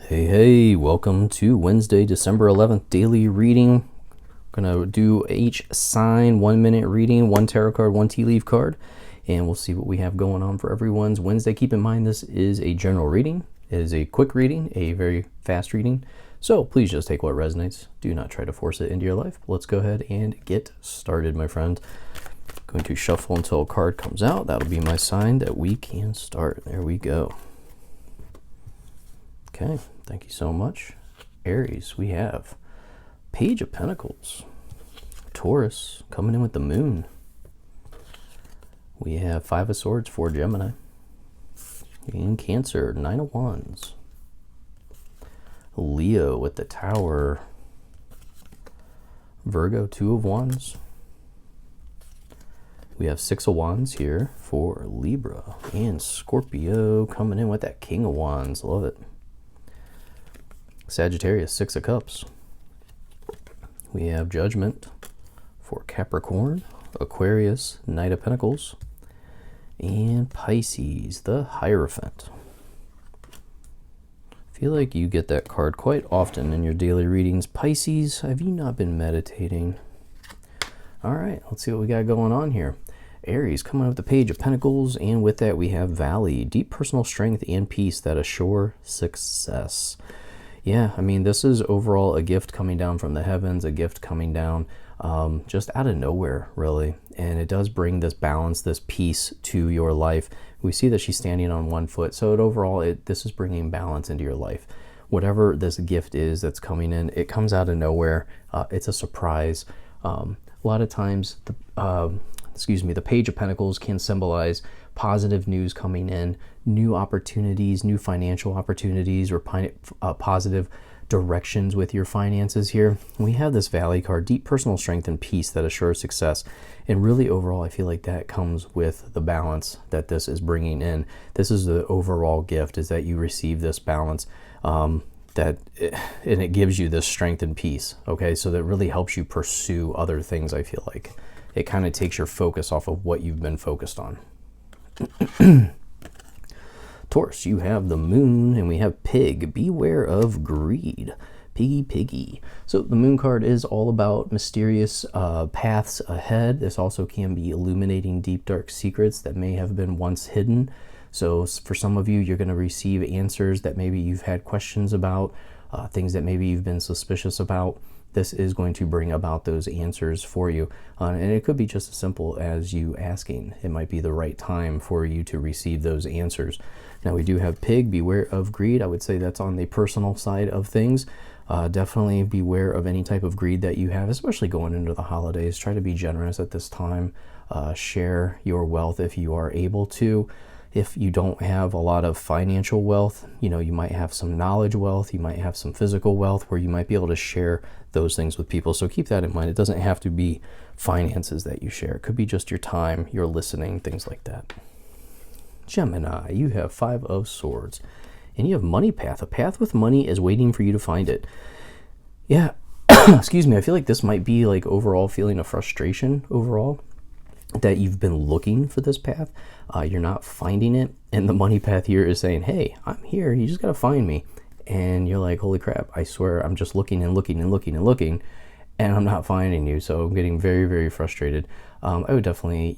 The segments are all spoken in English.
Hey, welcome to Wednesday, December 11th daily reading. I'm going to do each sign, 1 minute reading, one tarot card, one tea leaf card, and we'll see what we have going on for everyone's Wednesday. Keep in mind this is a general reading. It is a quick reading, a very fast reading. So please just take what resonates. Do not try to force it into your life. Let's go ahead and get started, my friend. Going to shuffle until a card comes out. That'll be my sign that we can start. There we go. Okay, thank you so much. Aries, we have Page of Pentacles. Taurus, coming in with the moon. We have Five of Swords for Gemini. In Cancer, Nine of Wands. Leo with the Tower. Virgo, Two of Wands. We have Six of Wands here for Libra. And Scorpio coming in with that King of Wands. Love it. Sagittarius, Six of Cups. We have Judgment for Capricorn. Aquarius, Knight of Pentacles. And Pisces, the Hierophant. I feel like you get that card quite often in your daily readings. Pisces, have you not been meditating? All right, let's see what we got going on here. Aries, coming up with the Page of Pentacles, and with that we have Valley, deep personal strength and peace that assure success. Yeah, I mean, this is overall a gift coming down from the heavens, a gift coming down just out of nowhere, really. And it does bring this balance, this peace to your life. We see that she's standing on one foot. So this is bringing balance into your life. Whatever this gift is that's coming in, it comes out of nowhere. It's a surprise. A lot of times, the Page of Pentacles can symbolize positive news coming in, new opportunities, new financial opportunities, or positive directions with your finances here. We have this Valley card, deep personal strength and peace that assures success. And really overall, I feel like that comes with the balance that this is bringing in. This is the overall gift, is that you receive this balance and it gives you this strength and peace. Okay, so that really helps you pursue other things. I feel like it kind of takes your focus off of what you've been focused on. Taurus, you have the moon, and we have Pig. Beware of greed. Piggy. So the moon card is all about mysterious paths ahead. This also can be illuminating deep, dark secrets that may have been once hidden. So for some of you, you're going to receive answers that maybe you've had questions about, things that maybe you've been suspicious about. This is going to bring about those answers for you. And it could be just as simple as you asking. It might be the right time for you to receive those answers. Now we do have Pig, beware of greed. I would say that's on the personal side of things. Definitely beware of any type of greed that you have, especially going into the holidays. Try to be generous at this time. Share your wealth if you are able to. If you don't have a lot of financial wealth, you might have some knowledge wealth, you might have some physical wealth where you might be able to share those things with people. So keep that in mind. It doesn't have to be finances that you share. It could be just your time, your listening, things like that. Gemini, you have Five of Swords, and you have Money Path. A path with money is waiting for you to find it. Yeah, excuse me. I feel like this might be like overall feeling of frustration overall, that you've been looking for this path, you're not finding it, and the Money Path here is saying, hey, I'm here, you just gotta find me. And you're like, holy crap, I swear I'm just looking and looking and looking and looking, and I'm not finding you. So I'm getting very, very frustrated. I would definitely,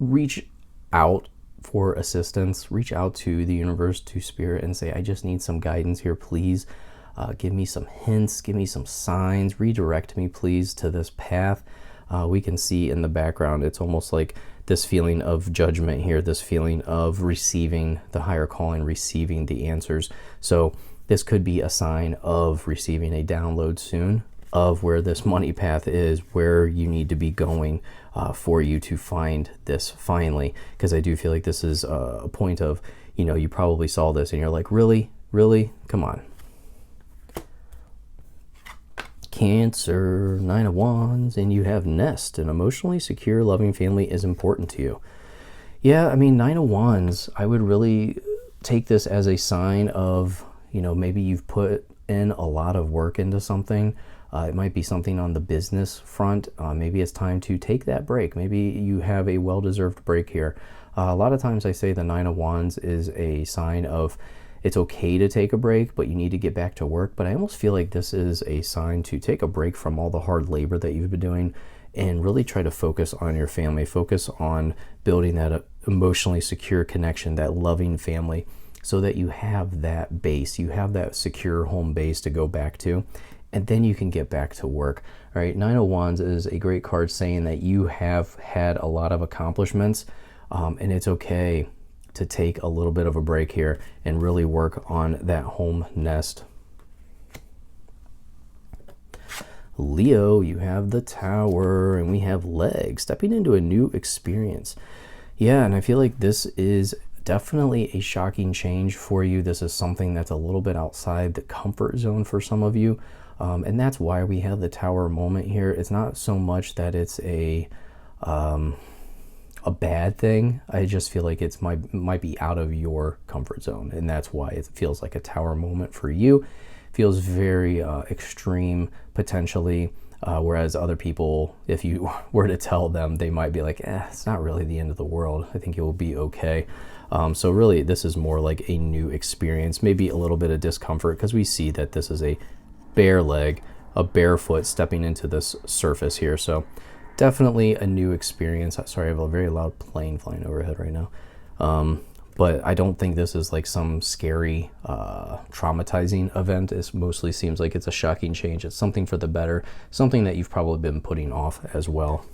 reach out for assistance, reach out to the universe, to spirit, and say, I just need some guidance here, please. Give me some hints, give me some signs, redirect me, please, to this path. We can see in the background, it's almost like this feeling of judgment here, this feeling of receiving the higher calling, receiving the answers. So this could be a sign of receiving a download soon of where this money path is, where you need to be going for you to find this finally. Because I do feel like this is a point of, you probably saw this and you're like, really? Come on. Cancer, Nine of Wands, and you have Nest. An emotionally secure, loving family is important to you. Yeah, I mean, Nine of Wands, I would really take this as a sign of, maybe you've put in a lot of work into something. It might be something on the business front. Maybe it's time to take that break. Maybe you have a well-deserved break here. A lot of times I say the Nine of Wands is a sign of it's okay to take a break, but you need to get back to work. But I almost feel like this is a sign to take a break from all the hard labor that you've been doing and really try to focus on your family, focus on building that emotionally secure connection, that loving family, so that you have that base, you have that secure home base to go back to, and then you can get back to work. All right, Nine of Wands is a great card saying that you have had a lot of accomplishments, and it's okay to take a little bit of a break here and really work on that home nest. Leo, you have the Tower, and we have legs, stepping into a new experience. Yeah, and I feel like this is definitely a shocking change for you. This is something that's a little bit outside the comfort zone for some of you, and that's why we have the Tower moment here. It's not so much that it's a bad thing. I just feel like it's might be out of your comfort zone, and that's why it feels like a Tower moment for you. Feels very extreme potentially, whereas other people, if you were to tell them, they might be like, it's not really the end of the world. I think it will be okay. So really, this is more like a new experience, maybe a little bit of discomfort, because we see that this is a bare leg, a barefoot stepping into this surface here. So definitely a new experience. Sorry, I have a very loud plane flying overhead right now. But I don't think this is like some scary, traumatizing event. It mostly seems like it's a shocking change. It's something for the better, something that you've probably been putting off as well.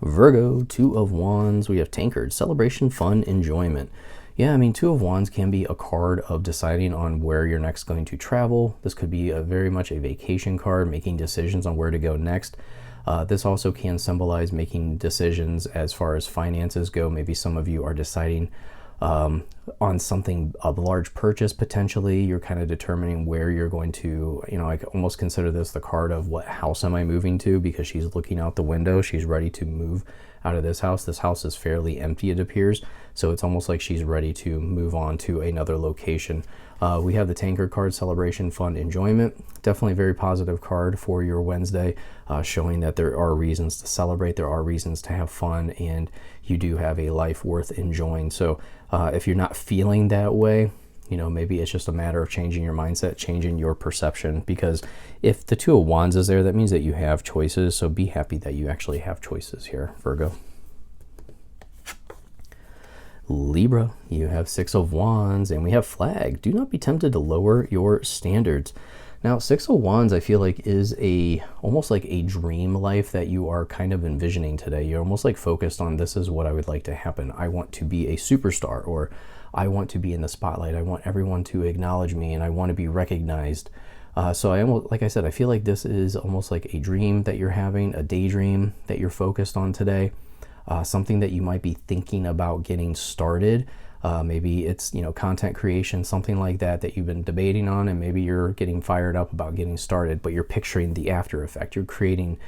Virgo, Two of Wands. We have Tankard, celebration, fun, enjoyment. Yeah, I mean, Two of Wands can be a card of deciding on where you're next going to travel. This could be very much a vacation card, making decisions on where to go next. This also can symbolize making decisions as far as finances go. Maybe some of you are deciding on something, a large purchase potentially. You're kind of determining where you're going to, I almost consider this the card of what house am I moving to, because she's looking out the window. She's ready to move out of this house. This house is fairly empty, it appears. So it's almost like she's ready to move on to another location. We have the Tankard card, celebration, fun, enjoyment. Definitely a very positive card for your Wednesday, showing that there are reasons to celebrate, there are reasons to have fun, and you do have a life worth enjoying. So if you're not feeling that way, maybe it's just a matter of changing your mindset, changing your perception, because if the Two of Wands is there, that means that you have choices. So be happy that you actually have choices here, Virgo. Libra, you have Six of Wands, and we have Flag. Do not be tempted to lower your standards. Now, Six of Wands, I feel like is almost like a dream life that you are kind of envisioning today. You're almost like focused on, this is what I would like to happen. I want to be a superstar, or I want to be in the spotlight. I want everyone to acknowledge me, and I want to be recognized. So like I said, I feel like this is almost like a dream that you're having, a daydream that you're focused on today. Something that you might be thinking about getting started. Maybe it's, content creation, something like that you've been debating on, and maybe you're getting fired up about getting started, but you're picturing the after effect. You're creating,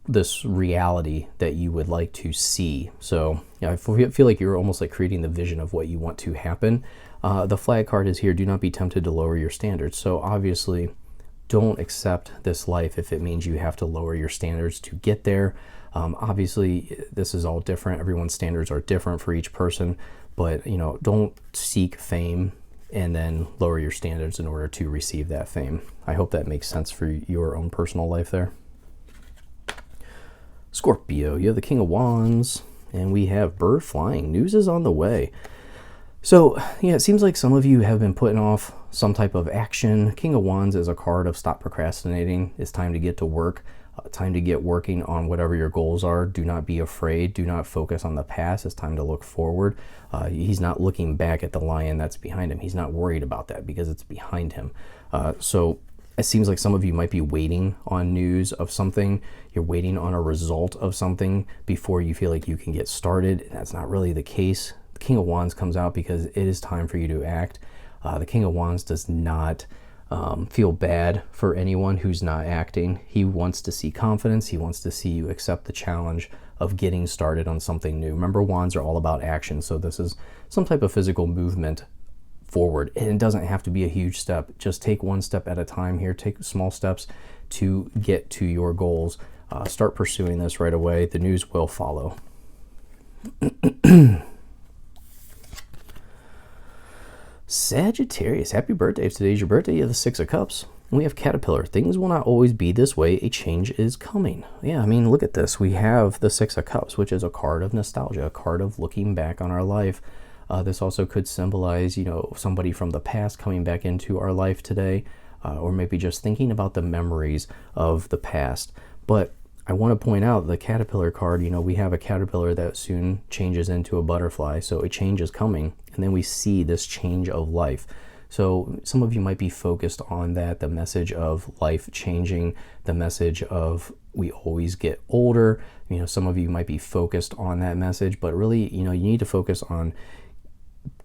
this reality that you would like to see. So I feel like you're almost like creating the vision of what you want to happen. The Flag card is here. Do not be tempted to lower your standards. So obviously, don't accept this life if it means you have to lower your standards to get there. Obviously, this is all different. Everyone's standards are different for each person, but don't seek fame and then lower your standards in order to receive that fame. I hope that makes sense for your own personal life there. Scorpio, you have the King of Wands, and we have bird flying. News is on the way. So, yeah, it seems like some of you have been putting off some type of action. King of Wands is a card of stop procrastinating. It's time to get to work. Time to get working on whatever your goals are. Do not be afraid. Do not focus on the past. It's time to look forward. He's not looking back at the lion that's behind him. He's not worried about that because it's behind him. So it seems like some of you might be waiting on news of something. You're waiting on a result of something before you feel like you can get started. That's not really the case. The King of Wands comes out because it is time for you to act. The King of Wands does not feel bad for anyone who's not acting. He wants to see confidence. He wants to see you accept the challenge of getting started on something new. Remember, wands are all about action, so this is some type of physical movement forward, and it doesn't have to be a huge step. Just take one step at a time here. Take small steps to get to your goals. Start pursuing this right away. The news will follow. Sagittarius, happy birthday. If today's your birthday, you have the Six of Cups. And we have Caterpillar. Things will not always be this way. A change is coming. Yeah, I mean, look at this. We have the Six of Cups, which is a card of nostalgia, a card of looking back on our life. This also could symbolize, you know, somebody from the past coming back into our life today, or maybe just thinking about the memories of the past. But I want to point out the Caterpillar card, you know, we have a caterpillar that soon changes into a butterfly. So a change is coming, and then we see this change of life. So some of you might be focused on that, the message of life changing, the message of we always get older. You know, some of you might be focused on that message, but really, you know, you need to focus on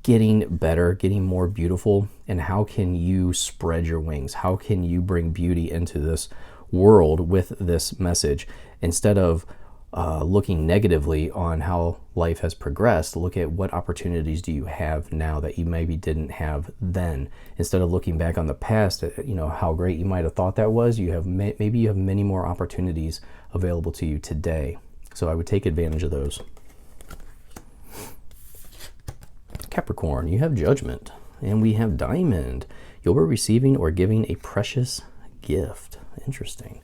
getting better, getting more beautiful, and how can you spread your wings? How can you bring beauty into this world with this message? Instead of looking negatively on how life has progressed, look at what opportunities do you have now that you maybe didn't have then. Instead of looking back on the past, you know, how great you might have thought that was, you have maybe you have many more opportunities available to you today. So I would take advantage of those. Capricorn, you have Judgment, and we have Diamond. You'll be receiving or giving a precious gift. Interesting.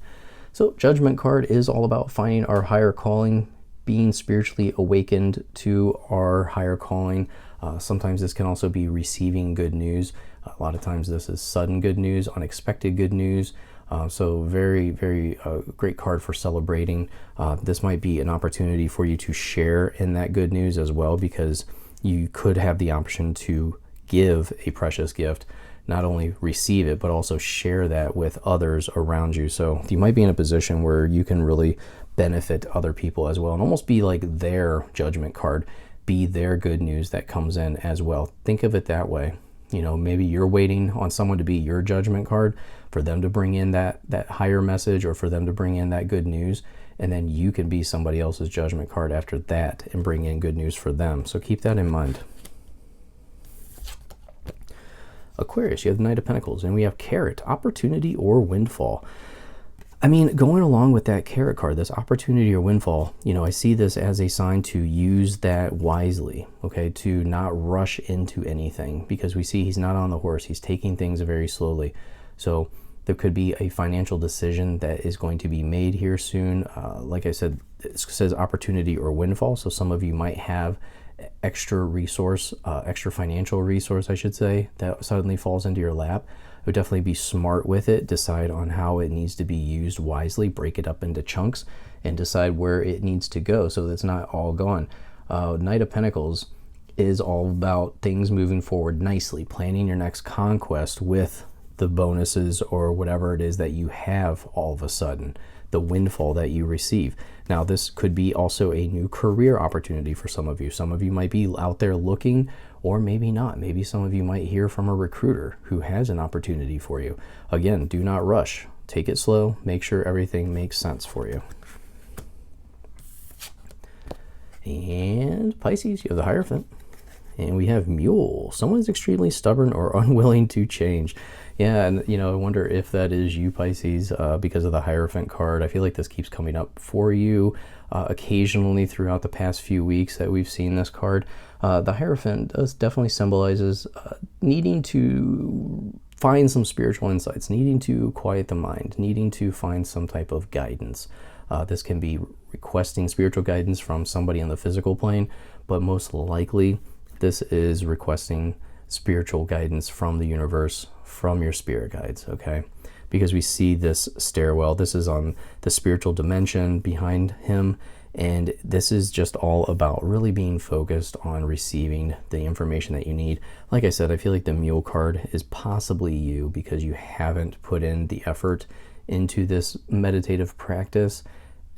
So Judgment card is all about finding our higher calling, being spiritually awakened to our higher calling. Sometimes this can also be receiving good news. A lot of times this is sudden good news, unexpected good news. So very, very great card for celebrating. This might be an opportunity for you to share in that good news as well, because you could have the option to give a precious gift, not only receive it, but also share that with others around you. So you might be in a position where you can really benefit other people as well, and almost be like their Judgment card, be their good news that comes in as well. Think of it that way. You know, maybe you're waiting on someone to be your Judgment card, for them to bring in that higher message, or for them to bring in that good news, and then you can be somebody else's Judgment card after that and bring in good news for them. So keep that in mind. Aquarius, you have the Knight of Pentacles, and we have Carrot, opportunity or windfall. I mean, going along with that Carrot card, this opportunity or windfall, you know, I see this as a sign to use that wisely, okay, to not rush into anything, because we see he's not on the horse. He's taking things very slowly. So there could be a financial decision that is going to be made here soon. Like I said, it says opportunity or windfall. So some of you might have extra resource, extra financial resource, I should say, that suddenly falls into your lap. I would definitely be smart with it, decide on how it needs to be used wisely, break it up into chunks, and decide where it needs to go so that it's not all gone. Knight of Pentacles is all about things moving forward nicely, planning your next conquest with the bonuses or whatever it is that you have all of a sudden, the windfall that you receive. Now, this could be also a new career opportunity for some of you. Some of you might be out there looking, or maybe not. Maybe some of you might hear from a recruiter who has an opportunity for you. Again, do not rush. Take it slow. Make sure everything makes sense for you. And Pisces, you have the Hierophant. And we have Mule. Someone is extremely stubborn or unwilling to change. Yeah, and you know, I wonder if that is you, Pisces, because of the Hierophant card. I feel like this keeps coming up for you occasionally throughout the past few weeks that we've seen this card. The Hierophant definitely symbolizes needing to find some spiritual insights, needing to quiet the mind, needing to find some type of guidance. This can be requesting spiritual guidance from somebody on the physical plane, but most likely this is requesting spiritual guidance from the universe, from your spirit guides, okay? Because we see this stairwell, this is on the spiritual dimension behind him, and this is just all about really being focused on receiving the information that you need. Like I said, I feel like the Mule card is possibly you, because you haven't put in the effort into this meditative practice,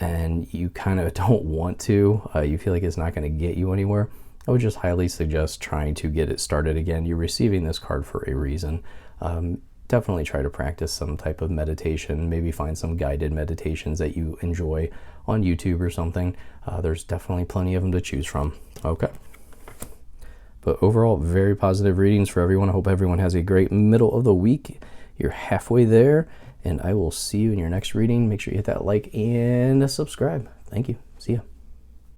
and you kind of don't want to. You feel like it's not going to get you anywhere. I would just highly suggest trying to get it started again. You're receiving this card for a reason. Definitely try to practice some type of meditation. Maybe find some guided meditations that you enjoy on YouTube or something. There's definitely plenty of them to choose from. Okay. But overall, very positive readings for everyone. I hope everyone has a great middle of the week. You're halfway there, and I will see you in your next reading. Make sure you hit that like and subscribe. Thank you. See ya.